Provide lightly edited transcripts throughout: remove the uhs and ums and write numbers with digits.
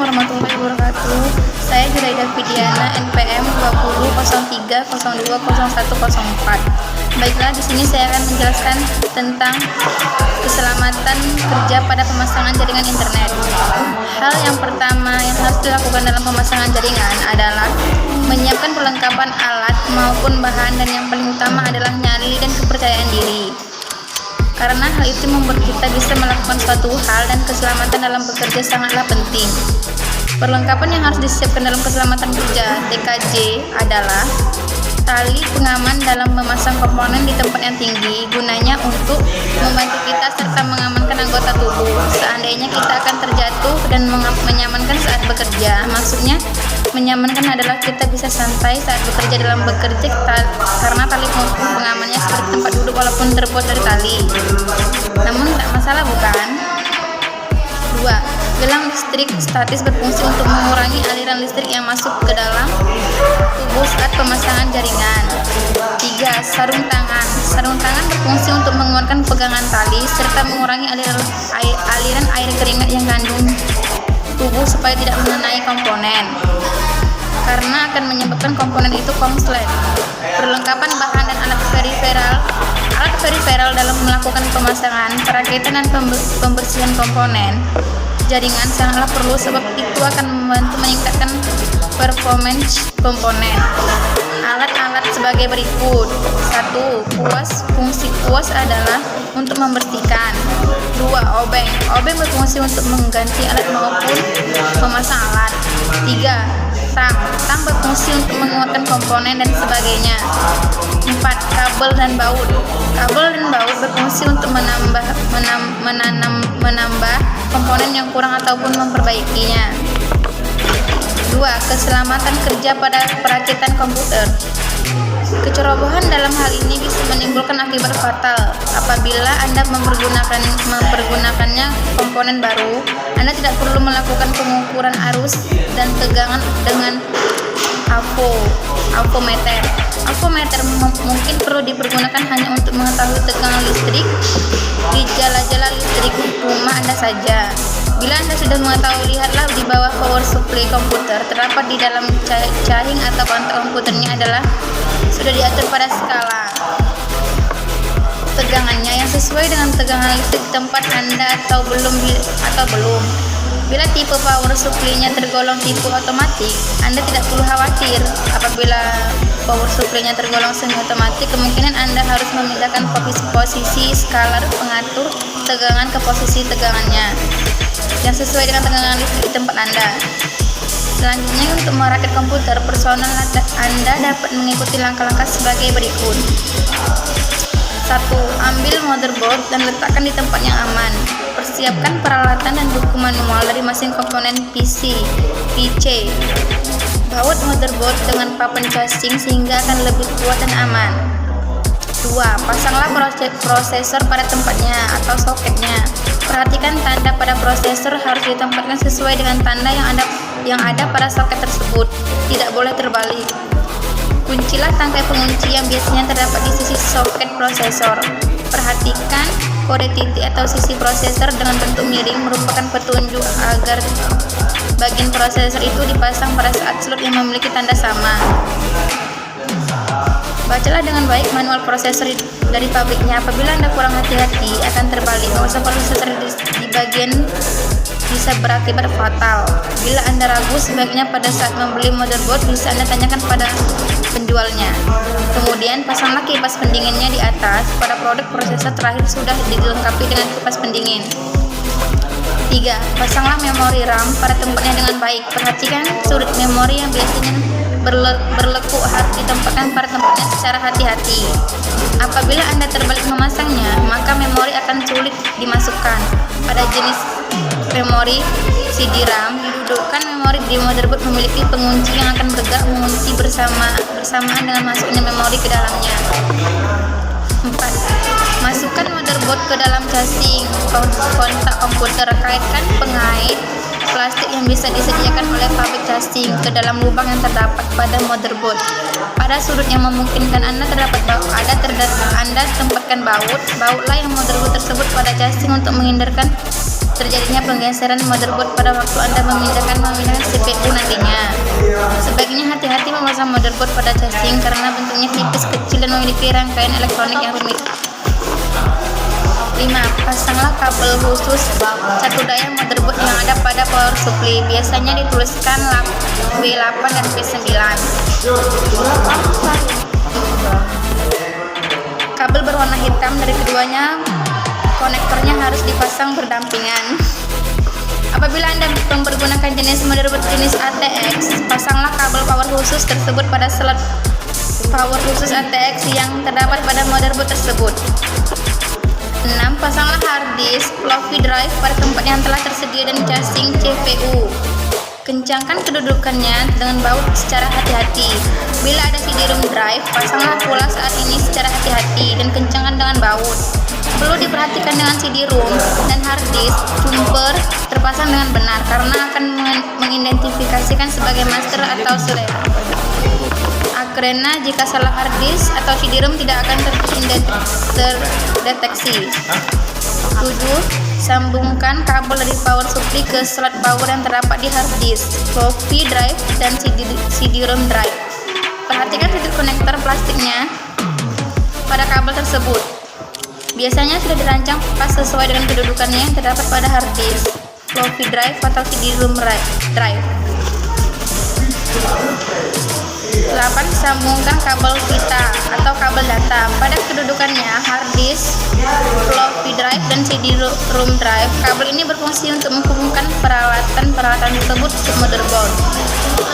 warahmatullahi wabarakatuh. Saya Juraida Fidiana, NPM 2003020104. Baiklah, di sini saya akan menjelaskan tentang keselamatan kerja pada pemasangan jaringan internet. Hal yang pertama yang harus dilakukan dalam pemasangan jaringan adalah menyiapkan perlengkapan alat maupun bahan, dan yang paling utama adalah nyali dan kepercayaan diri. Karena hal itu membuat kita bisa melakukan suatu hal, dan keselamatan dalam bekerja sangatlah penting. Perlengkapan yang harus disiapkan dalam keselamatan kerja TKJ adalah tali pengaman dalam memasang komponen di tempat yang tinggi, gunanya untuk membantu kita serta mengamankan anggota tubuh seandainya kita akan terjatuh, dan menyamankan saat bekerja. Maksudnya menyamankan adalah kita bisa santai saat bekerja dalam bekerja karena tali pengamannya seperti tempat duduk walaupun terbuat dari tali. Namun tak masalah, bukan? 2. Gelang listrik statis berfungsi untuk mengurangi aliran listrik yang masuk ke dalam tubuh saat pemasangan jaringan. 3. Sarung tangan. Sarung tangan berfungsi untuk menguatkan pegangan tali serta mengurangi aliran air keringat yang kandung tubuh supaya tidak mengenai komponen, karena akan menyebabkan komponen itu konslet. Perlengkapan bahan dan alat periferal dalam melakukan pemasangan, perakitan dan pembersihan komponen jaringan sangatlah perlu, sebab itu akan membantu meningkatkan performance komponen. Alat-alat sebagai berikut. 1. Kuas. Fungsi kuas adalah untuk membersihkan. 2. Obeng. Obeng berfungsi untuk mengganti alat maupun memasang alat. 3. Tang. Tang berfungsi untuk menguatkan komponen dan sebagainya. 4. Kabel dan baut. Kabel dan baut berfungsi untuk menambah komponen yang kurang ataupun memperbaikinya. 2. Keselamatan kerja pada perakitan komputer. Kecerobohan dalam hal ini bisa menimbulkan akibat fatal. Apabila Anda mempergunakannya komponen baru, Anda tidak perlu melakukan pengukuran arus dan tegangan dengan avometer. Avometer mungkin perlu dipergunakan hanya untuk mengetahui tegangan listrik di jala-jala listrik rumah Anda saja. Bila Anda sudah mengetahui, lihatlah di bawah power supply komputer. Terdapat di dalam cahing atau kontak komputernya adalah sudah diatur pada skala tegangannya yang sesuai dengan tegangan listrik di tempat Anda atau belum. Bila tipe power supply-nya tergolong tipe otomatik, Anda tidak perlu khawatir. Apabila power supply-nya tergolong semi otomatik, kemungkinan Anda harus memindahkan posisi skalar pengatur tegangan ke posisi tegangannya yang sesuai dengan tegangan listrik di tempat Anda. Selanjutnya, untuk merakit komputer personal, Anda dapat mengikuti langkah-langkah sebagai berikut. 1. Ambil motherboard dan letakkan di tempat yang aman. Persiapkan peralatan dan buku manual dari masing komponen PC. Baut motherboard dengan papan casing sehingga akan lebih kuat dan aman. 2. Pasanglah prosesor pada tempatnya atau soketnya. Perhatikan tanda pada prosesor harus ditempatkan sesuai dengan tanda yang ada pada soket tersebut. Tidak boleh terbalik. Kuncilah tangkai pengunci yang biasanya terdapat di sisi soket prosesor. Perhatikan kode titik atau sisi prosesor dengan bentuk miring merupakan petunjuk agar bagian prosesor itu dipasang pada saat slot yang memiliki tanda sama. Bacalah dengan baik manual prosesor dari pabriknya. Apabila Anda kurang hati-hati, akan terbalik. Pengusaha prosesor di bagian bisa berakibat fatal. Bila Anda ragu, sebaiknya pada saat membeli motherboard bisa Anda tanyakan pada penjualnya. Kemudian pasanglah kipas pendinginnya di atas. Pada produk prosesor terakhir sudah dilengkapi dengan kipas pendingin. 3. Pasanglah memori RAM pada tempatnya dengan baik. Perhatikan sudut memori yang biasanya berlekuk harus ditempatkan pada tempatnya secara hati-hati. Apabila Anda terbalik memasangnya, maka memori akan sulit dimasukkan. Pada jenis memori CD-RAM, didudukkan memori di motherboard memiliki pengunci yang akan bergerak mengunci bersamaan dengan masuknya memori ke dalamnya. 4. Masukkan motherboard ke dalam casing kontak komputer. Kaitkan pengait plastik yang bisa disediakan oleh pabrik casing ke dalam lubang yang terdapat pada motherboard. Pada sudut yang memungkinkan Anda tempatkan baut. Bautlah yang motherboard tersebut pada casing untuk menghindarkan terjadinya penggeseran motherboard pada waktu Anda memindahkan CPU nantinya. Sebaiknya hati-hati memasang motherboard pada casing karena bentuknya tipis, kecil, dan memiliki rangkaian elektronik yang rumit. 5. Pasanglah kabel khusus satu daya motherboard yang ada pada power supply. Biasanya dituliskan W8 dan W9. Kabel berwarna hitam dari keduanya konektornya harus dipasang berdampingan. Apabila Anda mempergunakan jenis motherboard jenis ATX, pasanglah kabel power khusus tersebut pada slot power khusus ATX yang terdapat pada motherboard tersebut. 6. Pasanglah hard disk floppy drive pada tempat yang telah tersedia dan casing CPU. Kencangkan kedudukannya dengan baut secara hati-hati. Bila ada CD-ROM drive, pasanglah pula saat ini secara hati-hati dan kencangkan dengan baut. Perlu diperhatikan dengan CD-ROM dan hard disk jumper terpasang dengan benar karena akan mengidentifikasikan sebagai master atau slave. Karena jika salah hard disk atau CD-ROM tidak akan terdeteksi. 7. Sambungkan kabel dari power supply ke slot power yang terdapat di hard disk, floppy drive, dan CD-ROM drive. Perhatikan titik konektor plastiknya pada kabel tersebut. Biasanya sudah dirancang pas sesuai dengan kedudukannya yang terdapat pada hard disk, floppy drive, atau CD-ROM drive. 8. Sambungkan kabel pita atau kabel data pada kedudukannya hard disk, floppy drive, dan CD-ROM drive. Kabel ini berfungsi untuk menghubungkan peralatan tersebut ke motherboard.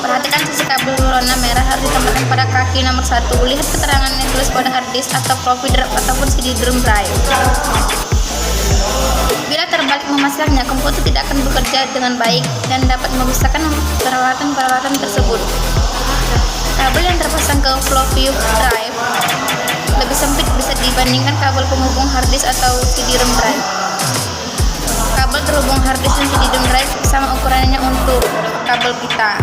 Perhatikan sisi kabel berwarna merah harus ditempatkan pada kaki nomor 1. Lihat keterangan yang tulis pada hard disk atau floppy drive ataupun CD-ROM drive. Bila terbalik memasangnya, komputer tidak akan bekerja dengan baik dan dapat merusakkan peralatan tersebut. Kabel yang terpasang ke floppy drive lebih sempit bisa dibandingkan kabel penghubung hard disk atau CD-ROM drive. Kabel terhubung hard disk dan CD-ROM drive sama ukurannya untuk kabel pita.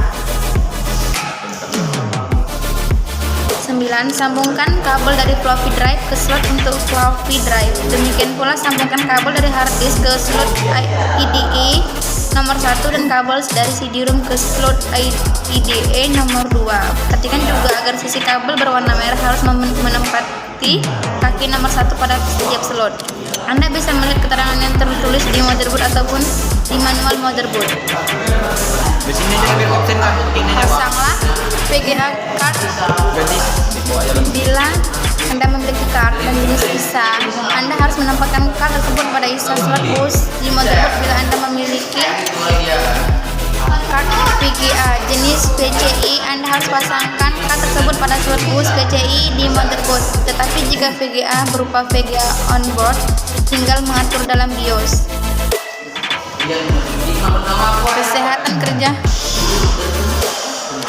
9. Sambungkan kabel dari floppy drive ke slot untuk floppy drive. Demikian pula sambungkan kabel dari hard disk ke slot IDE nomor 1 dan kabel dari CD-ROM ke slot IDE nomor 2. Perhatikan juga agar sisi kabel berwarna merah harus menempati kaki nomor 1 pada setiap slot. Anda bisa melihat keterangan yang tertulis di motherboard ataupun di manual motherboard. Pasanglah VGA card bila Anda memiliki card dan jenis ISA. Anda harus menempatkan card tersebut pada ISA slot bus di motherboard. Bila Anda memiliki card VGA jenis PCI, Anda harus pasangkan card tersebut pada slot bus PCI di motherboard. Tetapi jika VGA berupa VGA onboard, tinggal mengatur dalam BIOS.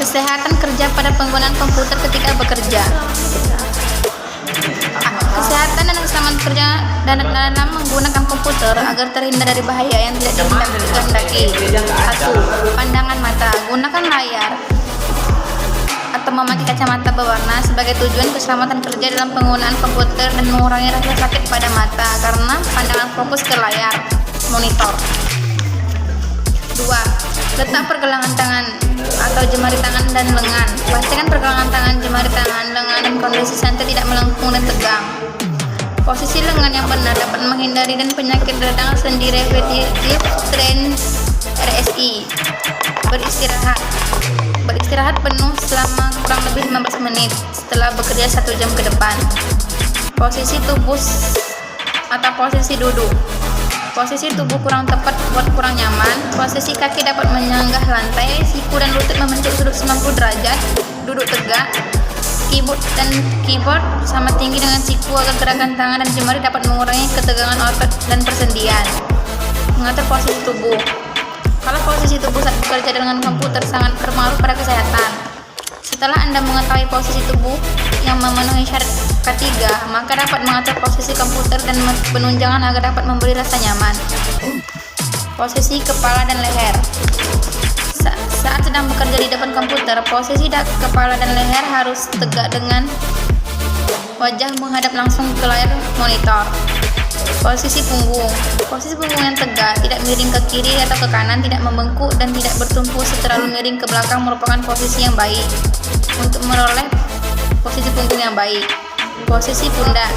Kesehatan kerja pada penggunaan komputer ketika bekerja. Kesehatan dan keselamatan kerja dalam menggunakan komputer agar terhindar dari bahaya yang tidak dikehendaki. 1. Pandangan mata. Gunakan layar atau memakai kacamata berwarna sebagai tujuan keselamatan kerja dalam penggunaan komputer dan mengurangi rasa sakit pada mata karena pandangan fokus ke layar monitor. 2. Letak pergelangan tangan atau jemari tangan dan lengan. Pastikan pergelangan tangan, jemari tangan, lengan, dan kondisi santai tidak melengkung dan tegang. Posisi lengan yang benar dapat menghindari dan penyakit radang sendi repetitif strain RSI. Beristirahat penuh selama kurang lebih 15 menit setelah bekerja 1 jam ke depan. Posisi tubuh atau posisi duduk. Posisi tubuh kurang tepat buat kurang nyaman. Posisi kaki dapat menyanggah lantai, siku dan lutut membentuk sudut 90 derajat. Duduk tegak. Keyboard sama tinggi dengan siku agar gerakan tangan dan jemari dapat mengurangi ketegangan otot dan persendian. Mengatur posisi tubuh. Kalau posisi tubuh saat bekerja dengan komputer sangat berpengaruh pada kesehatan. Setelah Anda mengetahui posisi tubuh yang memenuhi syarat K3, maka dapat mengatur posisi komputer dan penunjangan agar dapat memberi rasa nyaman. Posisi kepala dan leher. Saat sedang bekerja di depan komputer, posisi kepala dan leher harus tegak dengan wajah menghadap langsung ke layar monitor. Posisi punggung. Posisi punggung yang tegak, tidak miring ke kiri atau ke kanan, tidak membengkuk dan tidak bertumpu terlalu miring ke belakang merupakan posisi yang baik untuk meroleh posisi punggung yang baik. Posisi pundak.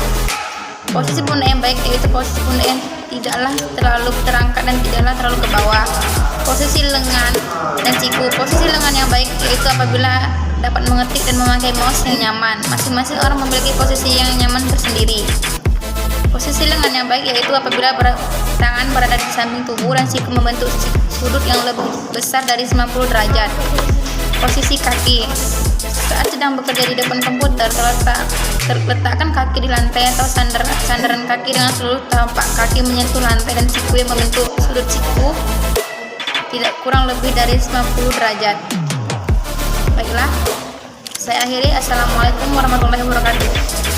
Posisi pundak yang baik yaitu posisi pundak yang tidaklah terlalu terangkat dan tidaklah terlalu ke bawah. Posisi lengan dan siku. Posisi lengan yang baik yaitu apabila dapat mengetik dan memakai mouse yang nyaman. Masing-masing orang memiliki posisi yang nyaman tersendiri. Posisi lengan yang baik yaitu apabila tangan berada di samping tubuh dan siku membentuk sudut yang lebih besar dari 90 derajat. Posisi kaki. Saat sedang bekerja di depan komputer, letakkan kaki di lantai atau sandaran kaki dengan seluruh tapak kaki menyentuh lantai dan siku yang membentuk sudut siku tidak kurang lebih dari 90 derajat. Baiklah, saya akhiri. Assalamualaikum warahmatullahi wabarakatuh.